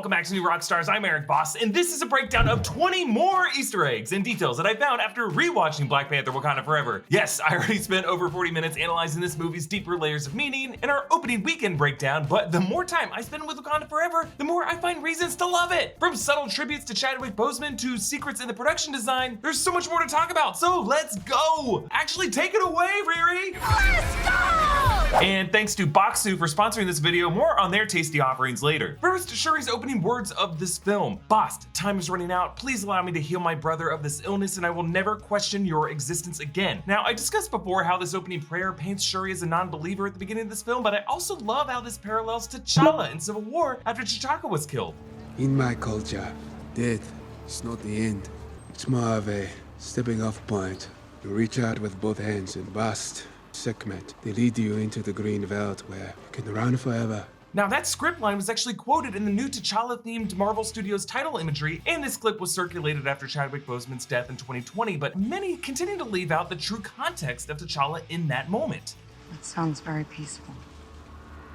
Welcome back to New Rockstars. I'm Erik Voss, and this is a breakdown of 20 more Easter eggs and details that I found after rewatching Black Panther Wakanda Forever. Yes, I already spent over 40 minutes analyzing this movie's deeper layers of meaning in our opening weekend breakdown, but the more time I spend with Wakanda Forever, the more I find reasons to love it. From subtle tributes to Chadwick Boseman to secrets in the production design, there's so much more to talk about, so let's go! Actually, take it away, Riri! Let's go! And thanks to Boxu for sponsoring this video, more on their tasty offerings later. First, Shuri's opening words of this film. Boss, time is running out. Please allow me to heal my brother of this illness and I will never question your existence again. Now, I discussed before how this opening prayer paints Shuri as a non-believer at the beginning of this film, but I also love how this parallels T'Challa in Civil War after T'Chaka was killed. In my culture, death is not the end. It's more of a stepping off point. You reach out with both hands and bust. Sekhmet, they lead you into the green veldt where you can run forever. Now that script line was actually quoted in the new T'Challa-themed Marvel Studios title imagery, and this clip was circulated after Chadwick Boseman's death in 2020, but many continue to leave out the true context of T'Challa in that moment. That sounds very peaceful.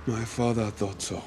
My father thought so.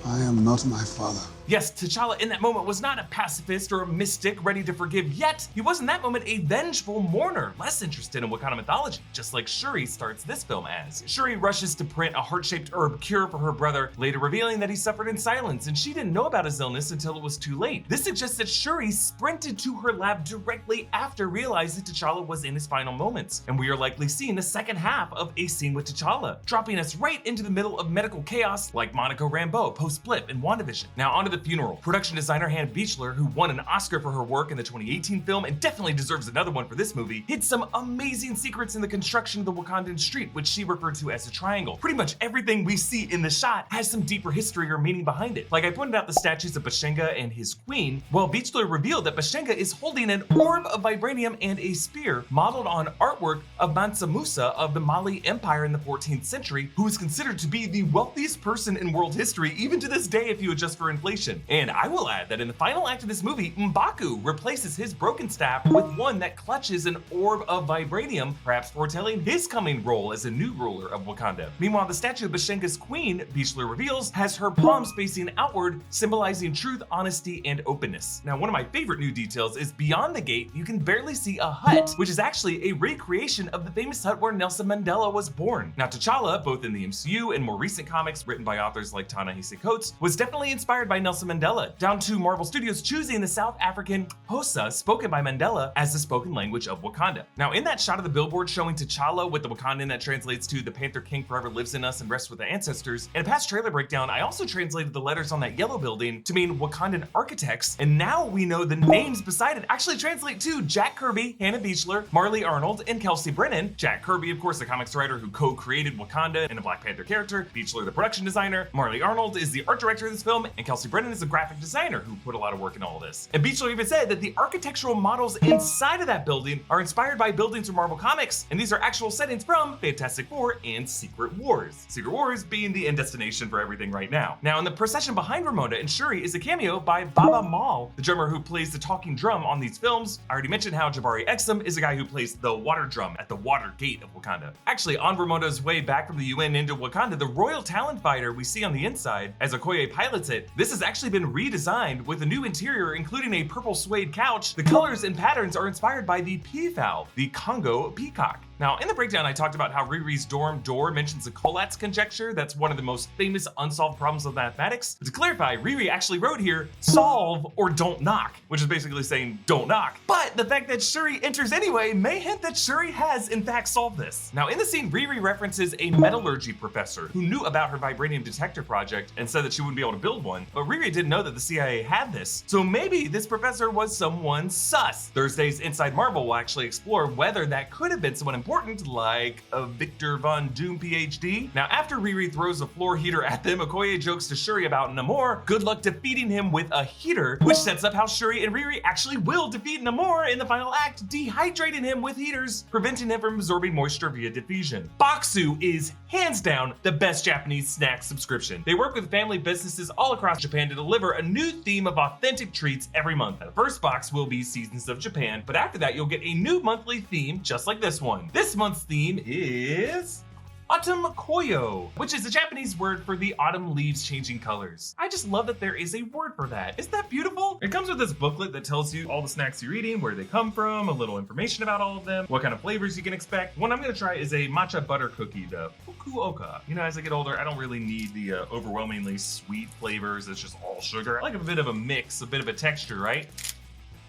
I am not my father. Yes, T'Challa in that moment was not a pacifist or a mystic ready to forgive, yet he was in that moment a vengeful mourner, less interested in Wakanda mythology, just like Shuri starts this film as. Shuri rushes to print a heart-shaped herb cure for her brother, later revealing that he suffered in silence and she didn't know about his illness until it was too late. This suggests that Shuri sprinted to her lab directly after realizing T'Challa was in his final moments, and we are likely seeing the second half of a scene with T'Challa, dropping us right into the middle of medical chaos like Monica Rambeau post-Blip in WandaVision. Now onto the funeral. Production designer Hannah Beachler, who won an Oscar for her work in the 2018 film and definitely deserves another one for this movie, hid some amazing secrets in the construction of the Wakandan street, which she referred to as a triangle. Pretty much everything we see in the shot has some deeper history or meaning behind it. Like I pointed out the statues of Bashenga and his queen, well, Beachler revealed that Bashenga is holding an orb of vibranium and a spear modeled on artwork of Mansa Musa of the Mali Empire in the 14th century, who is considered to be the wealthiest person in world history, even to this day if you adjust for inflation. And I will add that in the final act of this movie, M'Baku replaces his broken staff with one that clutches an orb of vibranium, perhaps foretelling his coming role as a new ruler of Wakanda. Meanwhile, the statue of Bashenga's queen, Beachler reveals, has her palms facing outward, symbolizing truth, honesty, and openness. Now, one of my favorite new details is beyond the gate, you can barely see a hut, which is actually a recreation of the famous hut where Nelson Mandela was born. Now, T'Challa, both in the MCU and more recent comics written by authors like Ta-Nehisi Coates, was definitely inspired by Nelson Mandela, down to Marvel Studios choosing the South African Xhosa spoken by Mandela as the spoken language of Wakanda. Now in that shot of the billboard showing T'Challa with the Wakandan that translates to "The Panther King forever lives in us and rests with the ancestors," in a past trailer breakdown I also translated the letters on that yellow building to mean Wakandan architects, and now we know the names beside it actually translate to Jack Kirby, Hannah Beachler, Marley Arnold, and Kelsey Brennan. Jack Kirby, of course, the comics writer who co-created Wakanda and a Black Panther character, Beachler the production designer, Marley Arnold is the art director of this film, and Kelsey Brennan is the graphic designer who put a lot of work in all of this. And Beachler even said that the architectural models inside of that building are inspired by buildings from Marvel Comics, and these are actual settings from Fantastic Four and Secret Wars. Secret Wars being the end destination for everything right now. Now in the procession behind Ramonda and Shuri is a cameo by Baba Mal, the drummer who plays the talking drum on these films. I already mentioned how Jabari Exum is a guy who plays the water drum at the water gate of Wakanda. Actually, on Ramonda's way back from the UN into Wakanda, the Royal Talon fighter we see on the inside as Okoye pilots it, this has actually been redesigned with a new interior including a purple suede couch. The colors and patterns are inspired by the peafowl, the Congo peacock. Now, in the breakdown, I talked about how Riri's dorm door mentions the Collatz conjecture. That's one of the most famous unsolved problems of mathematics. But to clarify, Riri actually wrote here, solve or don't knock, which is basically saying don't knock. But the fact that Shuri enters anyway may hint that Shuri has in fact solved this. Now, in the scene, Riri references a metallurgy professor who knew about her vibranium detector project and said that she wouldn't be able to build one, but Riri didn't know that the CIA had this. So maybe this professor was someone sus. Thursday's Inside Marvel will actually explore whether that could have been someone important, like a Victor Von Doom PhD. Now, after Riri throws a floor heater at them, Okoye jokes to Shuri about Namor. Good luck defeating him with a heater, which sets up how Shuri and Riri actually will defeat Namor in the final act, dehydrating him with heaters, preventing him from absorbing moisture via diffusion. Boxu is hands down the best Japanese snack subscription. They work with family businesses all across Japan to deliver a new theme of authentic treats every month. The first box will be Seasons of Japan, but after that you'll get a new monthly theme just like this one. This month's theme is Autumn Koyo, which is a Japanese word for the autumn leaves changing colors. I just love that there is a word for that. Isn't that beautiful? It comes with this booklet that tells you all the snacks you're eating, where they come from, a little information about all of them, what kind of flavors you can expect. One I'm gonna try is a matcha butter cookie, the Fukuoka. You know, as I get older, I don't really need the overwhelmingly sweet flavors. It's just all sugar. I like a bit of a mix, a bit of a texture, right?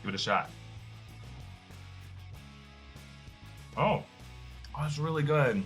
Give it a shot. Oh, it's really good.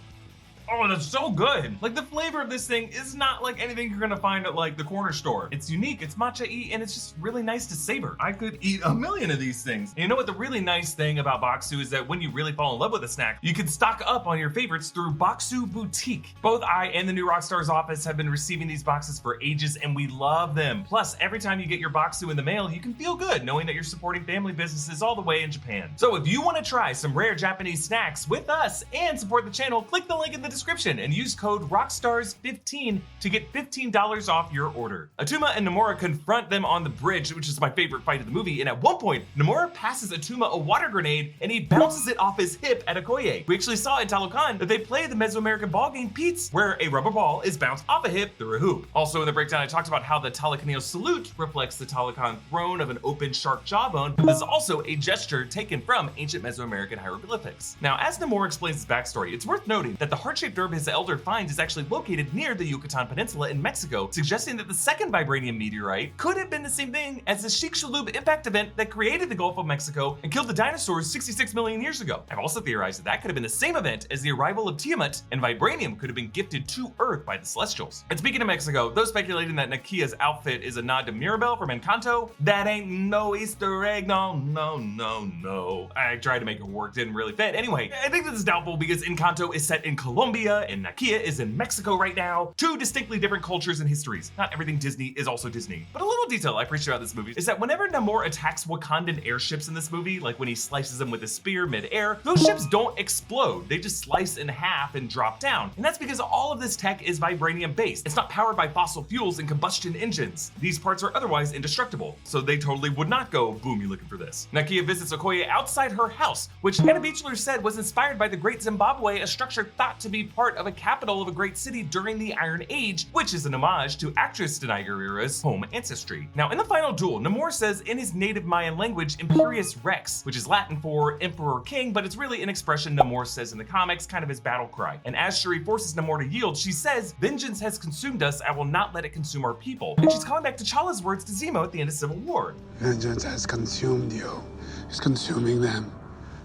Oh, that's so good. Like, the flavor of this thing is not like anything you're gonna find at like the corner store. It's unique, it's matcha-y, and it's just really nice to savor. I could eat a million of these things. And you know what the really nice thing about Bokksu is that when you really fall in love with a snack, you can stock up on your favorites through Bokksu Boutique. Both I and the new Rockstars office have been receiving these boxes for ages, and we love them. Plus, every time you get your Bokksu in the mail, you can feel good knowing that you're supporting family businesses all the way in Japan. So if you wanna try some rare Japanese snacks with us and support the channel, click the link in the description and use code ROCKSTARS15 to get $15 off your order. Attuma and Nomura confront them on the bridge, which is my favorite fight of the movie, and at one point, Nomura passes Attuma a water grenade and he bounces it off his hip at Okoye. We actually saw in Talokan that they play the Mesoamerican ball game Pete's, where a rubber ball is bounced off a hip through a hoop. Also in the breakdown, I talked about how the Talakaneo salute reflects the Talokan throne of an open shark jawbone, but this is also a gesture taken from ancient Mesoamerican hieroglyphics. Now, as Nomura explains his backstory, it's worth noting that the heart-shaped herb his elder finds is actually located near the Yucatan Peninsula in Mexico, suggesting that the second vibranium meteorite could have been the same thing as the Chicxulub impact event that created the Gulf of Mexico and killed the dinosaurs 66 million years ago. I've also theorized that that could have been the same event as the arrival of Tiamat, and vibranium could have been gifted to Earth by the Celestials. And speaking of Mexico, those speculating that Nakia's outfit is a nod to Mirabel from Encanto, that ain't no Easter egg, no. I tried to make it work, didn't really fit. Anyway, I think this is doubtful because Encanto is set in Colombia and Nakia is in Mexico right now. Two distinctly different cultures and histories. Not everything Disney is also Disney. But a little detail I appreciate about this movie is that whenever Namor attacks Wakandan airships in this movie, like when he slices them with a spear mid-air, those ships don't explode. They just slice in half and drop down. And that's because all of this tech is vibranium based. It's not powered by fossil fuels and combustion engines. These parts are otherwise indestructible. So they totally would not go, boom, you looking for this. Nakia visits Okoye outside her house, which Hannah Beachler said was inspired by the Great Zimbabwe, a structure thought to be part of a capital of a great city during the Iron Age, which is an homage to actress Denai Guerrera's home ancestry. Now, in the final duel, Namor says in his native Mayan language, Imperius Rex, which is Latin for Emperor King, but it's really an expression Namor says in the comics, kind of his battle cry. And as Shuri forces Namor to yield, she says, "Vengeance has consumed us, I will not let it consume our people." And she's calling back T'Challa's words to Zemo at the end of Civil War. Vengeance has consumed you. It's consuming them.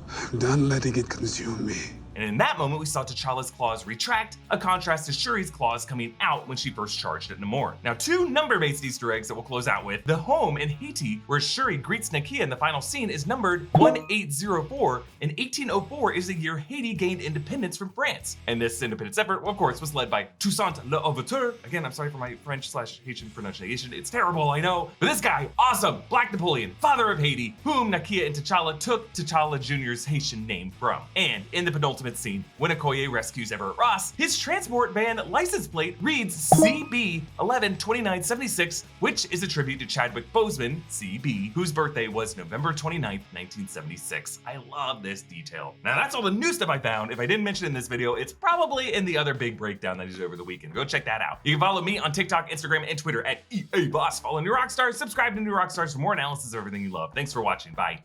I'm done letting it consume me. And in that moment, we saw T'Challa's claws retract, a contrast to Shuri's claws coming out when she first charged at Namor. Now, two number-based Easter eggs that we'll close out with. The home in Haiti, where Shuri greets Nakia in the final scene, is numbered 1804, and 1804 is the year Haiti gained independence from France. And this independence effort, of course, was led by Toussaint Louverture. Again, I'm sorry for my French/Haitian pronunciation. It's terrible, I know. But this guy, awesome, Black Napoleon, father of Haiti, whom Nakia and T'Challa took T'Challa Jr.'s Haitian name from. And in the penultimate scene, when Okoye rescues Everett Ross, his transport van license plate reads CB 112976, which is a tribute to Chadwick Boseman, CB, whose birthday was November 29th, 1976. I love this detail. Now that's all the new stuff I found. If I didn't mention it in this video, it's probably in the other big breakdown that I did over the weekend. Go check that out. You can follow me on TikTok, Instagram, and Twitter at EA Voss. Follow New Rockstars, subscribe to New Rockstars for more analysis of everything you love. Thanks for watching. Bye.